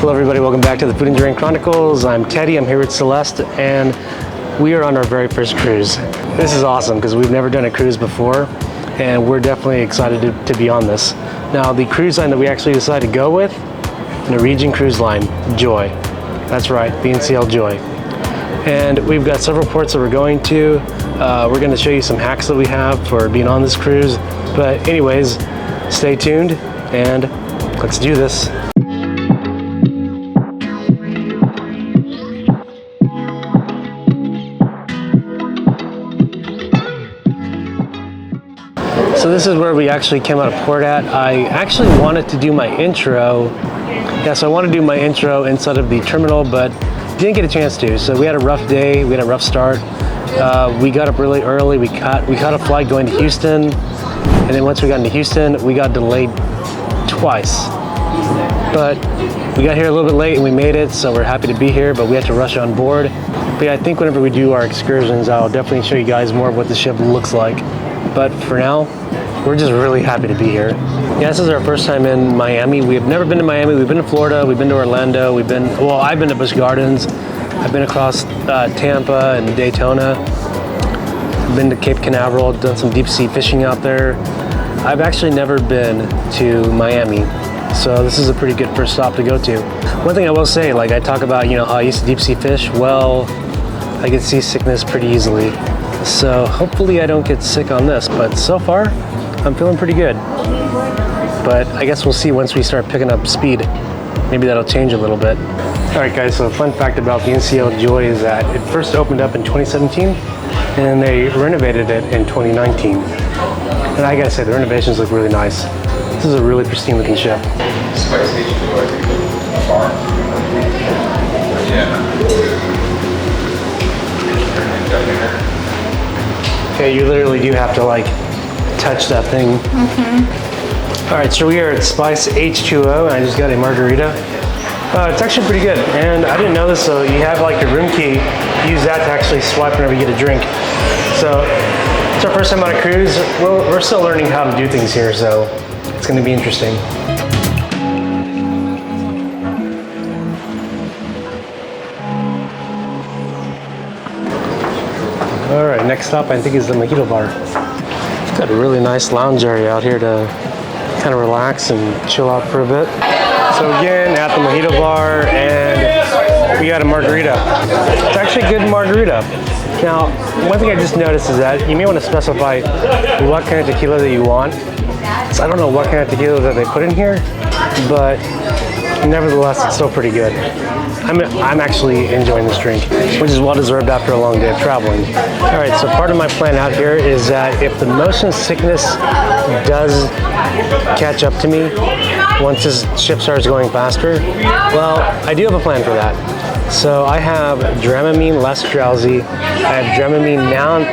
Hello everybody, welcome back to the Food and Drink Chronicles. I'm Teddy, I'm here with Celeste, and we are on our very first cruise. This is awesome because we've never done a cruise before, and we're definitely excited to be on this. Now, the cruise line that we actually decided to go with, Norwegian Cruise Line, Joy. That's right, the NCL Joy. And we've got several ports that we're going to. We're going to show you some hacks that we have for being on this cruise. But anyways, stay tuned and let's do this. So this is where we actually came out of port at. I actually wanted to do my intro. Yes, I want to do my intro inside of the terminal, but didn't get a chance to. So we had a rough day. We had a rough start. We got up really early. We caught a flight going to Houston, and then once we got into Houston, we got delayed twice. But we got here a little bit late and we made it, so we're happy to be here. But we had to rush on board. But yeah, I think whenever we do our excursions, I'll definitely show you guys more of what the ship looks like. But for now, we're just really happy to be here. Yeah, this is our first time in Miami. We have never been to Miami. We've been to Florida. We've been to Orlando. I've been to Busch Gardens. I've been across Tampa and Daytona. I've been to Cape Canaveral, done some deep sea fishing out there. I've actually never been to Miami. So this is a pretty good first stop to go to. One thing I will say, like I talk about, how I used to deep sea fish. Well, I get seasickness pretty easily. So hopefully I don't get sick on this, but so far I'm feeling pretty good. But I guess we'll see once we start picking up speed. Maybe that'll change a little bit. All right guys, so a fun fact about the NCL Joy is that it first opened up in 2017 and they renovated it in 2019. And I gotta say, the renovations look really nice. This is a really pristine looking ship. Okay, you literally do have to like touch that thing. All right, so we are at Spice H2O and I just got a margarita. It's actually pretty good, and I didn't know this, so you have like your room key, use that to actually swipe whenever you get a drink. So it's our first time on a cruise. We're still learning how to do things here, so it's gonna be interesting. All right, next stop I think is the Mojito Bar. It's got a really nice lounge area out here to kind of relax and chill out for a bit. So again, at the Mojito Bar, and we got a margarita. It's actually a good margarita. Now, one thing I just noticed is that you may want to specify what kind of tequila that you want. So I don't know what kind of tequila that they put in here, but nevertheless, it's still pretty good. I'm actually enjoying this drink, which is well deserved after a long day of traveling. All right, so part of my plan out here is that if the motion sickness does catch up to me once this ship starts going faster, well, I do have a plan for that. So I have Dramamine less drowsy, I have Dramamine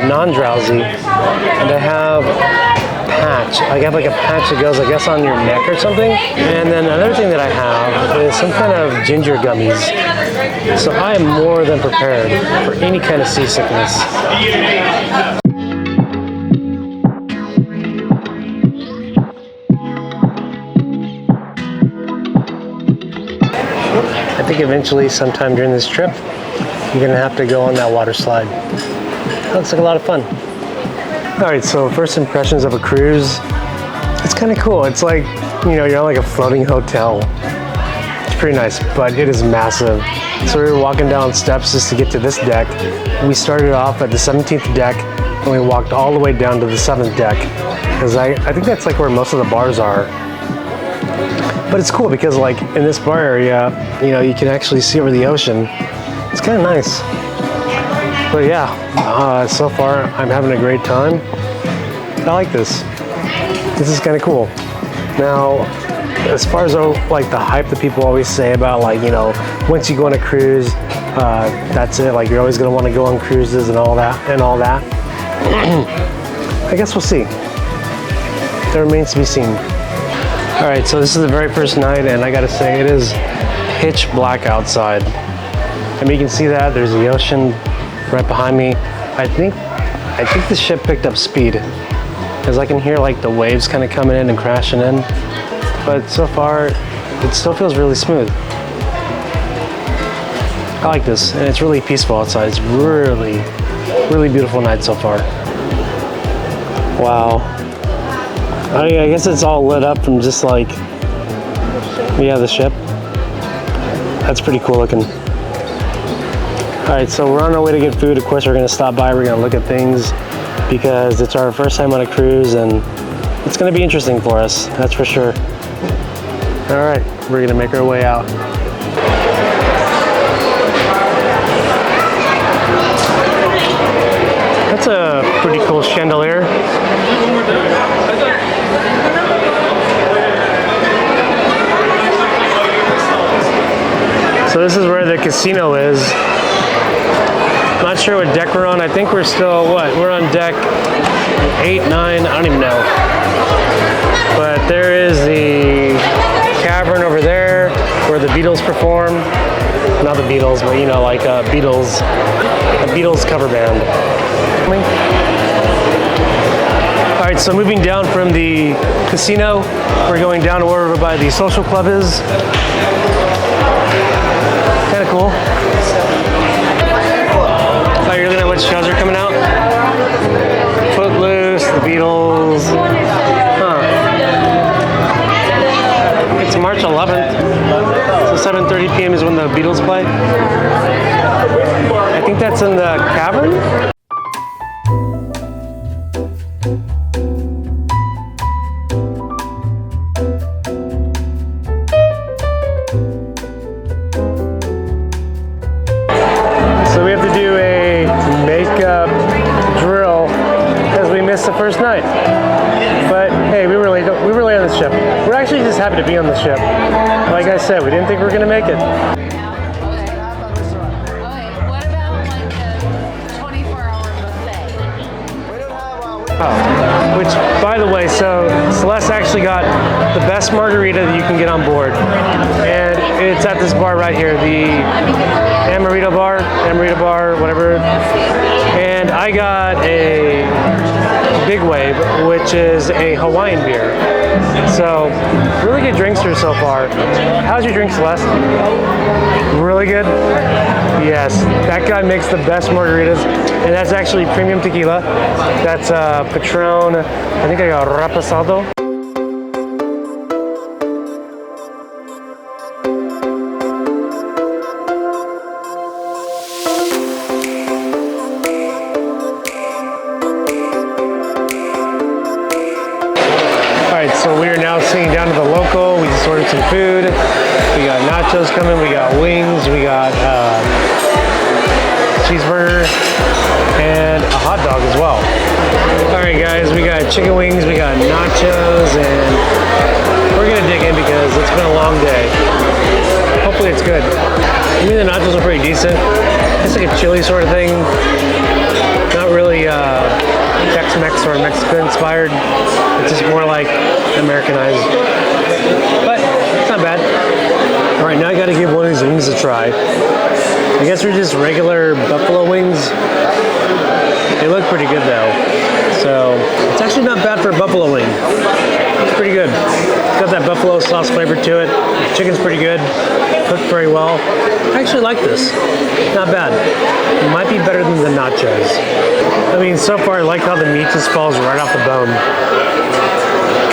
non-drowsy, and I have patch. I have like a patch that goes, I guess, on your neck or something. And then another thing that I have is some kind of ginger gummies. So I am more than prepared for any kind of seasickness. I think eventually, sometime during this trip, you're gonna have to go on that water slide. That looks like a lot of fun. All right, so first impressions of a cruise. It's kind of cool. It's like, you're on like a floating hotel. It's pretty nice, but it is massive. So we were walking down steps just to get to this deck. We started off at the 17th deck and we walked all the way down to the 7th deck. Because I think that's like where most of the bars are. But it's cool because like in this bar area, you can actually see over the ocean. It's kind of nice. But yeah, so far I'm having a great time. I like this. This is kind of cool. Now, as far as like the hype that people always say about like, once you go on a cruise, that's it. Like you're always gonna want to go on cruises and all that. I guess we'll see. That remains to be seen. All right, so this is the very first night, and I gotta say it is pitch black outside. I mean, you can see that there's the ocean right behind me. I think the ship picked up speed because I can hear like the waves kind of coming in and crashing in. But so far, it still feels really smooth. I like this, and it's really peaceful outside. It's really, really beautiful night so far. Wow. I guess it's all lit up from just like, yeah, the ship. That's pretty cool looking. All right, so we're on our way to get food. Of course, we're gonna stop by, we're gonna look at things because it's our first time on a cruise and it's gonna be interesting for us, that's for sure. All right, we're gonna make our way out. That's a pretty cool chandelier. So this is where the casino is. Not sure what deck we're on. I think we're still, we're on deck 8, 9, I don't even know. But there is the cavern over there where the Beatles perform. Not the Beatles, but you know, like a Beatles cover band. All right, so moving down from the casino, we're going down to where by the social club is. Kind of cool. Oh, you're looking at which shows are coming out? Footloose, the Beatles. Huh. It's March 11th. So 7:30 p.m. is when the Beatles play. I think that's in the cavern. So we have to do a makeup drill because we missed the first night. But hey, we really on the ship. We're actually just happy to be on the ship. Like I said, we didn't think we were gonna make it. Oh, which, by the way, so Celeste actually got the best margarita that you can get on board, and it's at this bar right here, the Mojito Bar, whatever. And I got a Big Wave, which is a Hawaiian beer. So, really good drinks here so far. How's your drink, Celeste? Really good? Yes, that guy makes the best margaritas, and that's actually premium tequila. That's Patron, I think I got Reposado. Alright, so we are now sitting down to the local. We just ordered some food. We got nachos coming, we got wings, we got cheeseburger, and a hot dog as well. Alright guys, we got chicken wings, we got nachos, and we're gonna dig in because it's been a long day. Hopefully it's good. I mean, the nachos are pretty decent. It's like a chili sort of thing. Not really Tex-Mex or Mexico inspired. It's just more like Americanized. But it's not bad. Alright, now I gotta give one of these wings a try. I guess they're just regular buffalo wings. They look pretty good though. So, it's actually not bad for a buffalo wing. It's pretty good. It's got that buffalo sauce flavor to it. The chicken's pretty good. Cooked very well. I actually like this. Not bad. It might be better than the nachos. I mean, so far I like how the meat just falls right off the bone.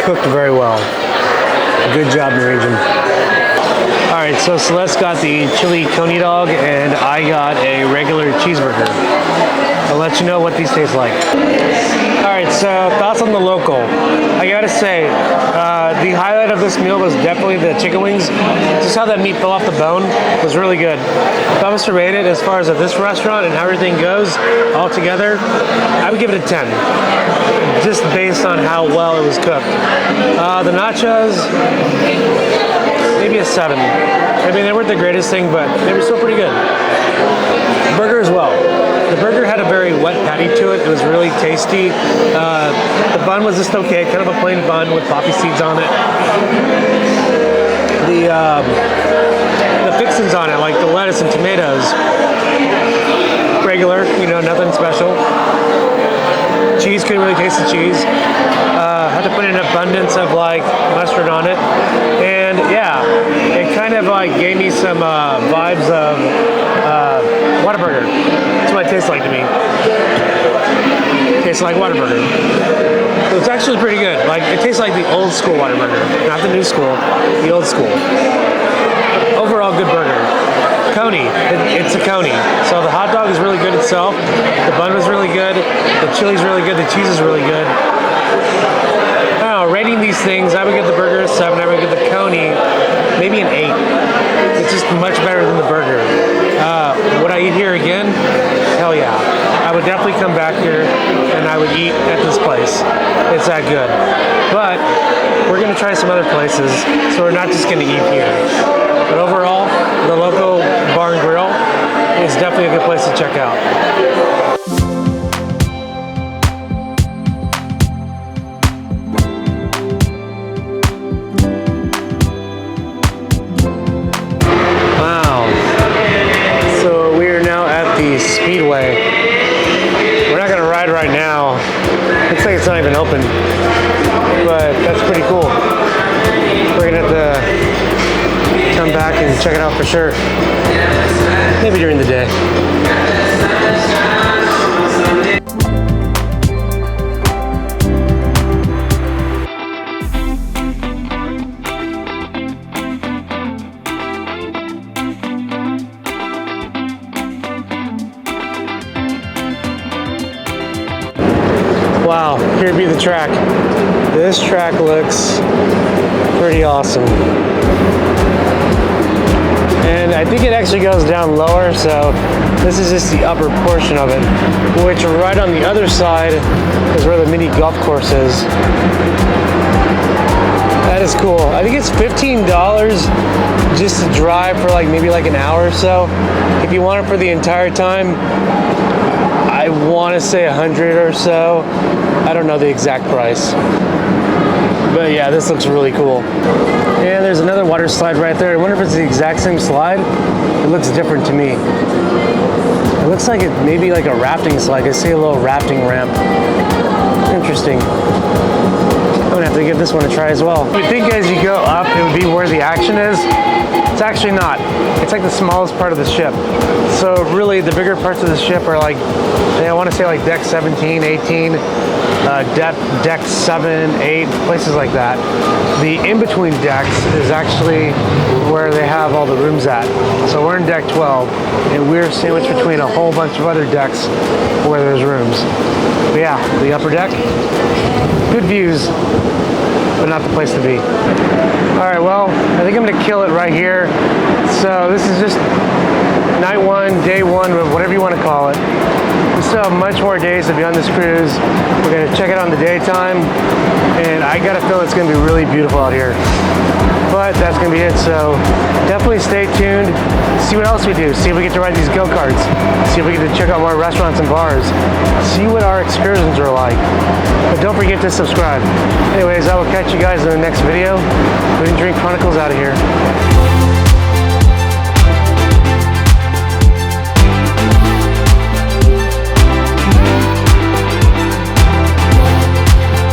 Cooked very well. Good job, Norwegian. Alright, so Celeste got the chili coney dog and I got a regular cheeseburger. I'll let you know what these taste like. Alright, so thoughts on the local. I gotta say, the highlight of this meal was definitely the chicken wings. Just how that meat fell off the bone was really good. If I was to rate it as far as this restaurant and how everything goes all together, I would give it a 10. Just based on how well it was cooked. The nachos, maybe a 7. I mean, they weren't the greatest thing, but they were still pretty good. Burger as well. The burger had a very wet patty to it. It was really tasty. The bun was just okay, kind of a plain bun with poppy seeds on it. The fixings on it, like the lettuce and tomatoes, regular, you know, nothing special. Cheese, couldn't really taste the cheese. Had to put in an abundance of like mustard on it, and yeah, it kind of like gave me some vibes of Whataburger. That's what it tastes like to me. Tastes like Whataburger. So it's actually pretty good. Like, it tastes like the old school Whataburger, not the new school, the old school. Overall, good burger. Coney, it's a Coney. So the hot dog is really good itself. The bun was really good. The chili's really good. The cheese is really good. I don't know, rating these things, I would give the burger a 7. I would give the Coney maybe an 8. It's just much better than the burger. Would I eat here again? Hell yeah. I would definitely come back here and I would eat at this place. It's that good. But we're gonna try some other places, so we're not just gonna eat here. But overall, the local bar and grill is definitely a good place to check out. Speedway. We're not gonna ride right now. Looks like it's not even open, but that's pretty cool. We're gonna have to come back and check it out for sure. Maybe during the day. Wow, here'd be the track. This track looks pretty awesome. And I think it actually goes down lower, so this is just the upper portion of it, which right on the other side is where the mini golf course is. That is cool. I think it's $15 just to drive for like maybe like an hour or so. If you want it for the entire time, I want to say 100 or so. I don't know the exact price. But yeah, this looks really cool. And there's another water slide right there. I wonder if it's the exact same slide. It looks different to me. It looks like it maybe like a rafting slide. I see a little rafting ramp. Interesting. I'm gonna have to give this one a try as well. You think as you go up, it would be where the action is? It's actually not. It's like the smallest part of the ship. So really the bigger parts of the ship are like, I want to say like deck 17, 18, deck 7, 8, places like that. The in-between decks is actually where they have all the rooms at. So we're in deck 12 and we're sandwiched between a whole bunch of other decks where there's rooms. But yeah, the upper deck, good views, but not the place to be. All right, well, I think I'm gonna kill it right here. So this is just night 1, day 1, whatever you want to call it. We still have much more days to be on this cruise. We're gonna check it out in the daytime, and I got a feeling it's gonna be really beautiful out here. But that's gonna be it, so definitely stay tuned. See what else we do. See if we get to ride these go-karts. See if we get to check out more restaurants and bars. See what our excursions are like. But don't forget to subscribe. Anyways, I will catch you guys in the next video. Food and Drink Chronicles out of here.